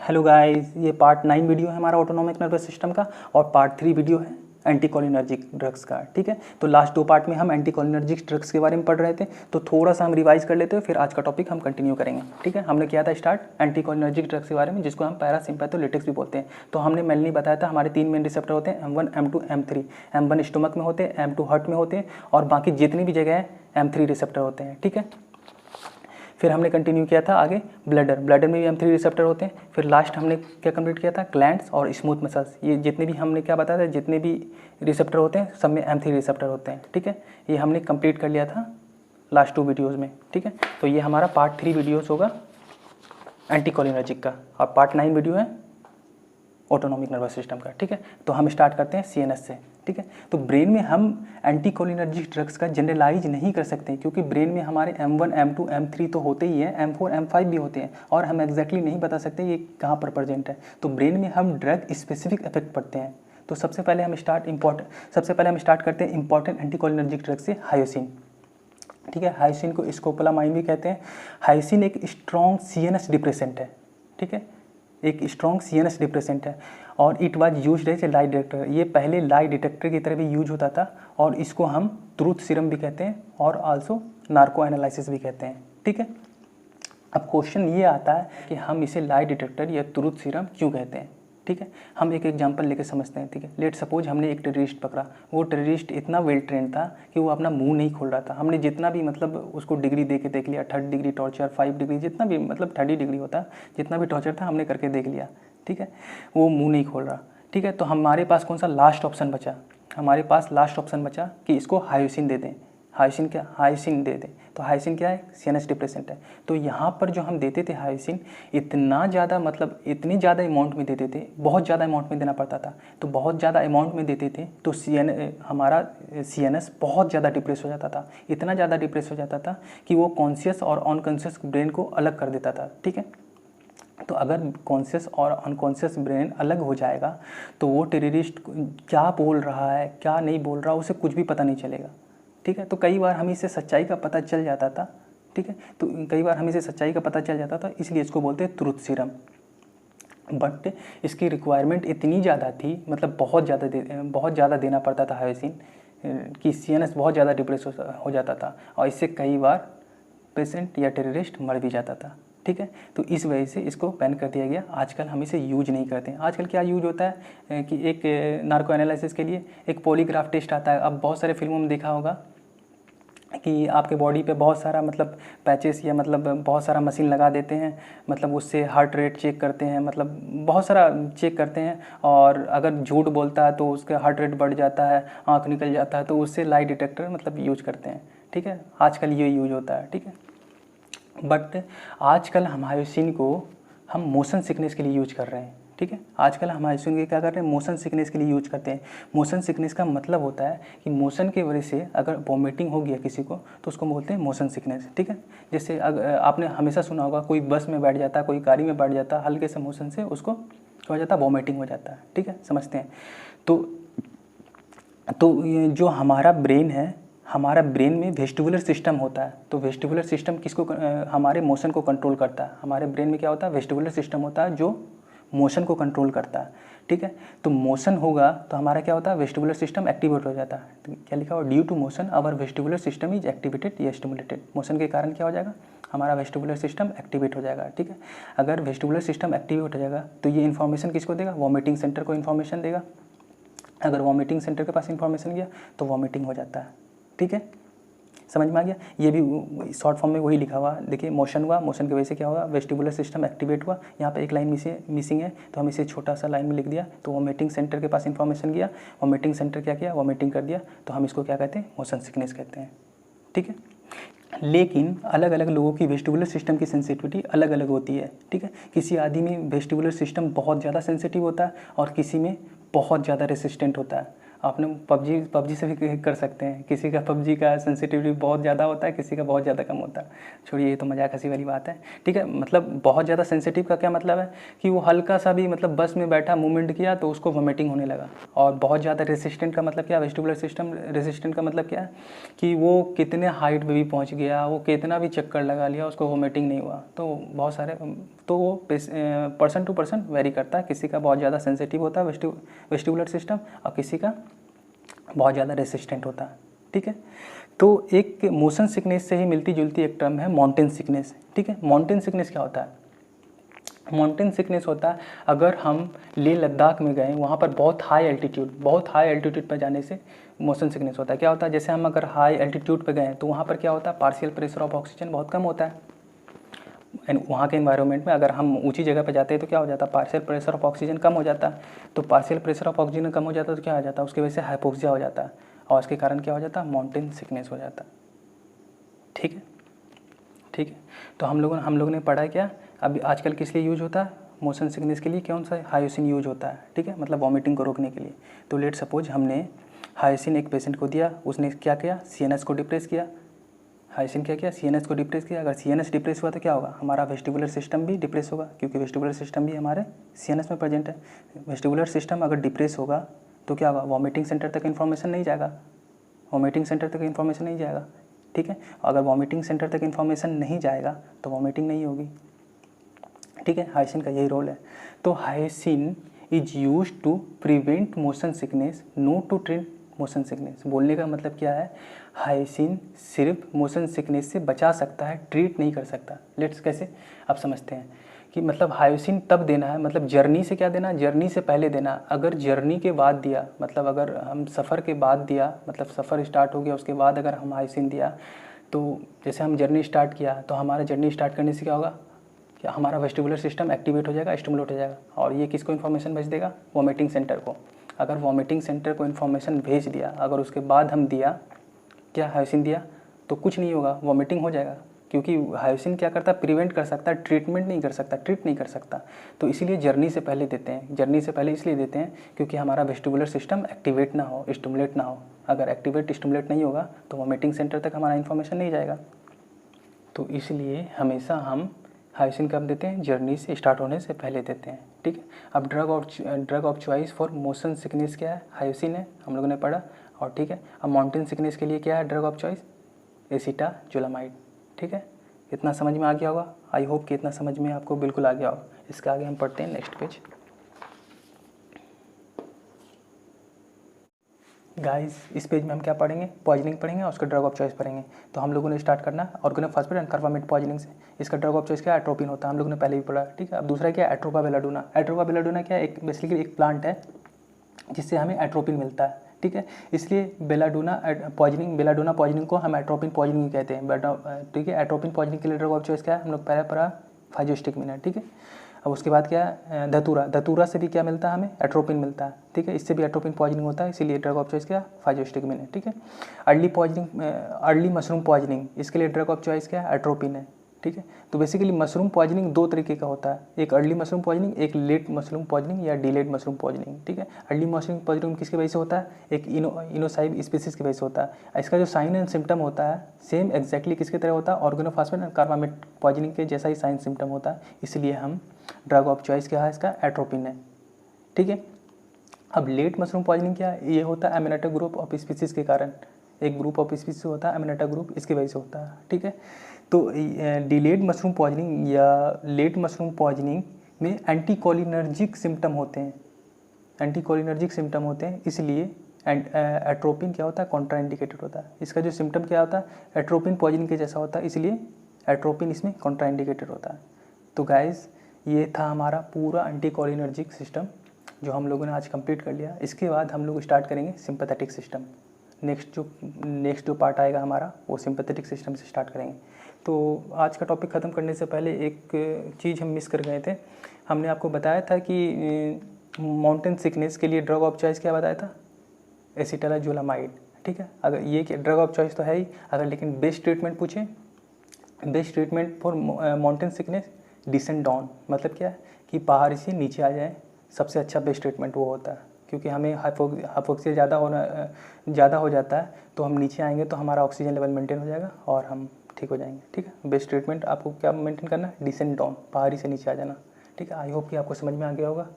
Hello guys, ये part 9 video है हमारा ऑटोनॉमिक नर्वस सिस्टम का और पार्ट 3 वीडियो है एंटीकोलिनर्जिक ड्रग्स का। ठीक है, तो लास्ट 2 पार्ट में हम एंटीकोलिनर्जिक ड्रग्स के बारे में पढ़ रहे थे, तो थोड़ा सा हम रिवाइज कर लेते हैं, फिर आज का टॉपिक हम कंटिन्यू करेंगे। ठीक है, हमने किया था स्टार्ट एंटीकोलिनर्जिक ड्रग्स के बारे में, जिसको हम पैरासिम्पैथोलिटिक्स भी बोलते हैं। तो हमने मेनली बताया था हमारे 3 मेन रिसेप्टर होते हैं, M1, M2, M3। M1 stomach में होते हैं, M2 हार्ट में होते हैं और बाकी जितनी भी जगह है M3 रिसेप्टर होते हैं। ठीक है, फिर हमने कंटिन्यू किया था आगे ब्लैडर में भी M3 रिसेप्टर होते हैं। फिर लास्ट हमने क्या कंप्लीट किया था, ग्लैंड्स और स्मूथ मसल्स। ये जितने भी हमने क्या बताया था, जितने भी रिसेप्टर होते हैं सब में M3 रिसेप्टर होते हैं। ठीक है, ये हमने कंप्लीट कर लिया था लास्ट 2 वीडियोज़ में। ठीक है, तो ये हमारा पार्ट 3 वीडियोज़ होगा एंटीकोलिनर्जिक का और पार्ट 9 वीडियो है ऑटोनॉमिक नर्वस सिस्टम का। ठीक है, तो हम स्टार्ट करते हैं CNS से। ठीक है, तो ब्रेन में हम एंटीकोलिनर्जिक ड्रग्स का जनरलाइज नहीं कर सकते, क्योंकि ब्रेन में हमारे M1, M2, M3 तो होते ही हैं, M4, M5 भी होते हैं और हम एग्जैक्टली नहीं बता सकते ये कहाँ पर प्रेजेंट है। तो ब्रेन में हम ड्रग स्पेसिफिक इफेक्ट पड़ते हैं। तो सबसे पहले हम स्टार्ट करते हैं इंपॉर्टेंट एंटीकोलिनर्जिक ड्रग से, हायोसिन। ठीक है, हायोसिन को स्कोपोलामाइन भी कहते हैं। हायोसिन एक स्ट्रॉन्ग CNS डिप्रेसेंट है। ठीक है, एक स्ट्रॉन्ग CNS डिप्रेसेंट है और it was used as a lie detector. ये पहले लाई डिटेक्टर की तरह भी यूज होता था और इसको हम ट्रूथ सीरम भी कहते हैं और आल्सो नार्को एनालिसिस भी कहते हैं। ठीक है, अब क्वेश्चन ये आता है कि हम इसे लाई डिटेक्टर या ट्रूथ सीरम क्यों कहते हैं। ठीक है, हम एक एग्जांपल लेके समझते हैं। ठीक है, लेट सपोज हमने एक टेररिस्ट पकड़ा। वो टेररिस्ट इतना वेल ट्रेंड था कि वो अपना मुंह नहीं खोल रहा था। हमने जितना भी मतलब उसको डिग्री दे के देख लिया, 3rd डिग्री टॉर्चर, 5 डिग्री, जितना भी मतलब 30 डिग्री होता, जितना भी टॉर्चर था हमने करके देख लिया। ठीक है, वो मुँह नहीं खोल रहा। ठीक है, तो हमारे पास कौन सा लास्ट ऑप्शन बचा, हमारे पास लास्ट ऑप्शन बचा कि इसको हायोसिन दे दें। हायोसिन दे दें। तो हायोसिन क्या है, CNS डिप्रेसेंट है। तो यहाँ पर जो हम देते थे हायोसिन, इतना ज़्यादा मतलब इतनी ज़्यादा अमाउंट में देते थे, बहुत ज़्यादा अमाउंट में देना पड़ता था। तो बहुत ज़्यादा अमाउंट में देते थे तो हमारा CNS बहुत ज़्यादा डिप्रेस हो जाता था। इतना ज़्यादा डिप्रेस हो जाता था कि वो कॉन्शियस और अनकॉन्शियस ब्रेन को अलग कर देता था। ठीक है, तो अगर कॉन्शियस और अनकॉन्शियस ब्रेन अलग हो जाएगा तो वो टेररिस्ट क्या बोल रहा है क्या नहीं बोल रहा, उसे कुछ भी पता नहीं चलेगा। ठीक है, तो कई बार हमें इससे सच्चाई का पता चल जाता था। ठीक है, तो कई बार हमें इससे सच्चाई का पता चल जाता था, इसलिए इसको बोलते हैं ट्रूथ सीरम। बट इसकी रिक्वायरमेंट इतनी ज़्यादा थी, मतलब बहुत ज़्यादा देना पड़ता था हायोसिन कि CNS बहुत ज़्यादा डिप्रेस हो जाता था और इससे कई बार पेशेंट या टेररिस्ट मर भी जाता था। ठीक है, तो इस वजह से इसको बैन कर दिया गया। आजकल हम इसे यूज नहीं करते हैं। आजकल क्या यूज होता है कि एक नार्को एनालिसिस के लिए एक पॉलीग्राफ टेस्ट आता है। अब बहुत सारे फिल्मों में देखा होगा कि आपके बॉडी पे बहुत सारा मतलब पैचेस या मतलब बहुत सारा मशीन लगा देते हैं, मतलब उससे हार्ट रेट चेक करते हैं, मतलब बहुत सारा चेक करते हैं और अगर झूठ बोलता है तो उसका हार्ट रेट बढ़ जाता है, आँख निकल जाता है, तो उससे लाई डिटेक्टर मतलब यूज करते हैं। ठीक है, आजकल ये यूज होता है। ठीक है, बट आजकल हम हायोसिन को हम मोशन सिकनेस के लिए यूज कर रहे हैं। ठीक है, आजकल हम हायोसिन के क्या कर रहे हैं, मोशन सिकनेस के लिए यूज करते हैं। मोशन सिकनेस का मतलब होता है कि मोशन के वजह से अगर वॉमिटिंग हो गया किसी को तो उसको बोलते हैं मोशन सिकनेस। ठीक है, जैसे आपने हमेशा सुना होगा कोई बस में बैठ जाता है, कोई गाड़ी में बैठ जाता है, हल्के से मोशन से उसको क्या हो जाता है, वॉमिटिंग हो जाता है। ठीक है, समझते हैं। तो ये जो हमारा ब्रेन है, हमारा ब्रेन में वेस्टिबुलर सिस्टम होता है। तो वेस्टिबुलर सिस्टम किसको हमारे मोशन को कंट्रोल करता है। हमारे ब्रेन में क्या होता है, वेस्टिबुलर सिस्टम होता है जो मोशन को कंट्रोल करता है। ठीक है, तो मोशन होगा तो हमारा क्या होता है, वेस्टिबुलर सिस्टम एक्टिवेट हो जाता है। तो क्या लिखा हुआ, due to motion our vestibular system is activated या स्टिमुलेटेड। मोशन के कारण क्या हो जाएगा, हमारा वेस्टिबुलर सिस्टम एक्टिवेट हो जाएगा। ठीक है, अगर वेस्टिबुलर सिस्टम एक्टिवेट हो जाएगा तो ये इन्फॉर्मेशन किसको देगा, वॉमिटिंग सेंटर को इन्फॉर्मेशन देगा। अगर वॉमिटिंग सेंटर के पास इन्फॉर्मेशन गया तो वॉमिटिंग हो जाता है। ठीक है, समझ में आ गया। ये भी शॉर्ट फॉर्म में वही लिखा हुआ। देखिए, मोशन हुआ, मोशन की वजह से क्या हुआ, वेस्टिबुलर सिस्टम एक्टिवेट हुआ। यहाँ पे एक लाइन मिसिंग है तो हम इसे छोटा सा लाइन में लिख दिया। तो वॉमिटिंग सेंटर के पास इन्फॉर्मेशन गया, वॉमिटिंग सेंटर क्या किया, वॉमिटिंग कर दिया, तो हम इसको क्या कहते हैं, मोशन सिकनेस कहते हैं। ठीक है, लेकिन अलग अलग लोगों की वेस्टिबुलर सिस्टम की सेंसिटिविटी अलग अलग होती है। ठीक है, किसी आदमी में वेस्टिबुलर सिस्टम बहुत ज़्यादा सेंसिटिव होता है और किसी में बहुत ज़्यादा रेसिस्टेंट होता है। आपने पबजी से भी कर सकते हैं, किसी का पबजी का सेंसिटिविटी बहुत ज़्यादा होता है, किसी का बहुत ज़्यादा कम होता है। छोड़िए, ये तो मजाक हंसी वाली बात है। ठीक है, मतलब बहुत ज़्यादा सेंसिटिव का क्या मतलब है कि वो हल्का सा भी मतलब बस में बैठा मूवमेंट किया तो उसको वोमिटिंग होने लगा। और बहुत ज़्यादा रेसिस्टेंट का मतलब क्या, वेस्टिबुलर सिस्टम रेसिस्टेंट का मतलब क्या है कि वो कितने हाइट पे भी पहुँच गया, वो कितना भी चक्कर लगा लिया, उसको वोमिटिंग नहीं हुआ। तो बहुत सारे तो वो पर्सन टू पर्सन वेरी करता है, किसी का बहुत ज़्यादा सेंसिटिव होता है वेस्टिबुलर सिस्टम और किसी का बहुत ज़्यादा रेसिस्टेंट होता है, ठीक है। तो एक मोशन सिकनेस से ही मिलती जुलती एक टर्म है माउंटेन सिकनेस, ठीक है। माउंटेन सिकनेस क्या होता है? माउंटेन सिकनेस होता है अगर हम लेह लद्दाख में गए, वहाँ पर बहुत हाई एल्टीट्यूड पर जाने से मोशन सिकनेस होता है। क्या होता है? जैसे हम अगर हाई एल्टीट्यूड पे गए तो वहाँ पर क्या होता है, पार्शियल प्रेशर ऑफ ऑक्सीजन बहुत कम होता है। एंड वहाँ के इन्वायरमेंट में अगर हम ऊंची जगह पर जाते हैं तो क्या हो जाता है, पार्शियल प्रेशर ऑफ ऑक्सीजन कम हो जाता है। तो पार्शियल प्रेशर ऑफ ऑक्सीजन कम हो जाता है तो क्या हो जाता है, उसकी वजह से हाइपोक्सिया हो जाता है और उसके कारण क्या हो जाता है, माउंटेन सिकनेस हो जाता है, ठीक है, ठीक है। तो हम लोगों ने पढ़ा क्या, अभी आजकल किस लिए यूज होता है, मोशन सिकनेस के लिए कौन सा हायोसिन यूज होता है, ठीक है, मतलब वॉमिटिंग को रोकने के लिए। तो लेट सपोज हमने हायोसिन एक पेशेंट को दिया, उसने क्या किया, सीएनएस को डिप्रेस किया। हायोसिन क्या किया, सीएनएस को डिप्रेस किया। अगर सीएनएस डिप्रेस हुआ तो क्या होगा, हमारा वेस्टिबुलर सिस्टम भी डिप्रेस होगा, क्योंकि वेस्टिबुलर सिस्टम भी हमारे सीएनएस में प्रेजेंट है। वेस्टिबुलर सिस्टम अगर डिप्रेस होगा तो क्या होगा, वॉमिटिंग सेंटर तक इन्फॉर्मेशन नहीं जाएगा, वॉमिटिंग सेंटर तक इन्फॉर्मेशन नहीं जाएगा, ठीक है। अगर वॉमिटिंग सेंटर तक इन्फॉर्मेशन नहीं जाएगा तो वॉमिटिंग नहीं होगी, ठीक है। हायोसिन का यही रोल है। तो hyoscine is use to prevent motion sickness, not to treat motion sickness. बोलने का मतलब क्या है, हायोसिन सिर्फ मोशन सिकनेस से बचा सकता है, ट्रीट नहीं कर सकता। लेट्स कैसे, आप समझते हैं कि मतलब हायोसिन तब देना है, मतलब जर्नी से क्या देना, जर्नी से पहले देना। अगर जर्नी के बाद दिया, मतलब अगर हम सफ़र के बाद दिया, मतलब सफ़र स्टार्ट हो गया उसके बाद अगर हम हायोसिन दिया, तो जैसे हम जर्नी स्टार्ट किया तो हमारा जर्नी स्टार्ट करने से क्या होगा, कि हमारा वेस्टिबुलर सिस्टम एक्टिवेट हो जाएगा, स्टिमुलेट हो जाएगा, और ये किसको इन्फॉर्मेशन भेज देगा, वॉमिटिंग सेंटर को। अगर वॉमिटिंग सेंटर को इन्फॉर्मेशन भेज दिया, अगर उसके बाद हम दिया क्या, हायोसिन दिया, तो कुछ नहीं होगा, वॉमिटिंग हो जाएगा, क्योंकि हायोसिन क्या करता है, प्रिवेंट कर सकता है, ट्रीटमेंट नहीं कर सकता, ट्रीट नहीं कर सकता। तो इसीलिए जर्नी से पहले देते हैं। जर्नी से पहले इसलिए देते हैं क्योंकि हमारा वेस्टिबुलर सिस्टम एक्टिवेट ना हो, स्टिमुलेट ना हो। अगर एक्टिवेट स्टिमुलेट नहीं होगा तो वॉमिटिंग सेंटर तक हमारा इन्फॉर्मेशन नहीं जाएगा। तो इसलिए हमेशा हम हायोसिन कब देते हैं, जर्नी से स्टार्ट होने से पहले देते हैं, ठीक है। अब drug of choice for motion sickness क्या है, हायोसिन है, हम लोगों ने पढ़ा, और ठीक है। अब माउंटेन सिकनेस के लिए क्या है ड्रग ऑफ चॉइस, एसिटाजोलामाइड, ठीक है। इतना समझ में आ गया होगा, आई होप कि इतना समझ में आपको बिल्कुल आ गया होगा। इसके आगे हम पढ़ते हैं नेक्स्ट पेज। गाइस इस पेज में हम क्या पढ़ेंगे, पॉइजनिंग पढ़ेंगे और उसका ड्रग ऑफ चॉइस पढ़ेंगे। तो हम लोगों ने स्टार्ट करना ऑर्गेनोफॉस्फेट एंड कार्बामेट पॉइजनिंग से। इसका ड्रग ऑफ चॉइस क्या है, एट्रोपिन होता है, हम लोगों ने पहले भी पढ़ा, ठीक है। अब दूसरा क्या है, एट्रोपा बेलाडोना। एट्रोपा बेलाडोना क्या है, एक बेसिकली एक प्लांट है जिससे हमें एट्रोपिन मिलता है, ठीक है। इसलिए बेलाडोना पॉइजनिंग को हम एट्रोपिन पॉइजनिंग कहते हैं, ठीक है। एट्रोपिन पॉइजनिंग के लिए ड्रग ऑफ चॉइस क्या है, हम लोग पहले पढ़ा फाइजोस्टिगमिन, ठीक है। अब उसके बाद क्या है, धतूरा से भी क्या मिलता है, हमें एट्रोपिन मिलता है, ठीक है। इससे भी एट्रोपिन पॉइजनिंग होता है, इसीलिए ड्रग ऑफ चॉइस क्या, फाइजोस्टिगमिन है, ठीक है। अर्ली मशरूम पॉइजनिंग, इसके लिए ड्रग ऑफ चॉइस क्या है, एट्रोपिन है, ठीक है। तो बेसिकली मशरूम पॉइजनिंग दो तरीके का होता है, एक अर्ली मशरूम पॉइजनिंग, एक लेट मशरूम पॉइजनिंग या डिलेड मशरूम पॉइजनिंग, ठीक है। अर्ली मशरूम पॉइजनिंग किसकी वजह से होता है, एक इनोसाइब स्पीसीज की वजह से होता है। इसका जो साइन एंड सिम्टम होता है सेम एग्जैक्टली किसकी तरह होता है, ऑर्गेनोफॉस्फेट एंड कार्बामेट पॉइजनिंग के जैसा ही साइन सिम्टम होता है, इसलिए हम ड्रग ऑफ चॉइस क्या है इसका, एट्रोपिन है, ठीक है। अब लेट मशरूम पॉइजनिंग क्या है, ये होता है एमिनेटा ग्रुप ऑफ स्पीसीज के कारण, एक ग्रुप ऑफ स्पीसीज होता है एमिनेटा ग्रुप, इसकी वजह से होता है, ठीक है। तो डिलेड मशरूम पॉइजनिंग या लेट मशरूम पॉइजनिंग में एंटीकोलिनर्जिक सिम्टम होते हैं, इसलिए एट्रोपिन क्या होता है, कॉन्ट्राइंडिकेटेड होता है। इसका जो सिम्टम क्या होता है, एट्रोपिन पॉइजनिंग के जैसा होता है, इसलिए एट्रोपिन इसमें कॉन्ट्राइंडिकेटेड होता है। तो गाइस ये था हमारा पूरा एंटीकोलिनर्जिक सिस्टम जो हम लोगों ने आज कंप्लीट कर लिया। इसके बाद हम लोग स्टार्ट करेंगे सिंपैथेटिक सिस्टम। नेक्स्ट जो पार्ट आएगा हमारा वो सिंपैथेटिक सिस्टम से स्टार्ट करेंगे। तो आज का टॉपिक ख़त्म करने से पहले एक चीज़ हम मिस कर गए थे। हमने आपको बताया था कि माउंटेन सिकनेस के लिए ड्रग ऑफ चॉइस क्या बताया था, एसिटाजोलामाइड, ठीक है। अगर ये ड्रग ऑफ चॉइस तो है ही, अगर लेकिन बेस्ट ट्रीटमेंट पूछे, best treatment for mountain sickness descend down, मतलब क्या है कि पहाड़ से नीचे आ जाए, सबसे अच्छा बेस्ट ट्रीटमेंट वो होता है, क्योंकि हमें हाइपोक्सिया ज़्यादा हो जाता है, तो हम नीचे आएंगे तो हमारा ऑक्सीजन लेवल मेंटेन हो जाएगा और हम ठीक हो जाएंगे, ठीक है। बेस्ट ट्रीटमेंट आपको क्या मेंटेन करना है, डिसेंड डाउन, पहाड़ी से नीचे आ जाना, ठीक है। आई होप कि आपको समझ में आ गया होगा।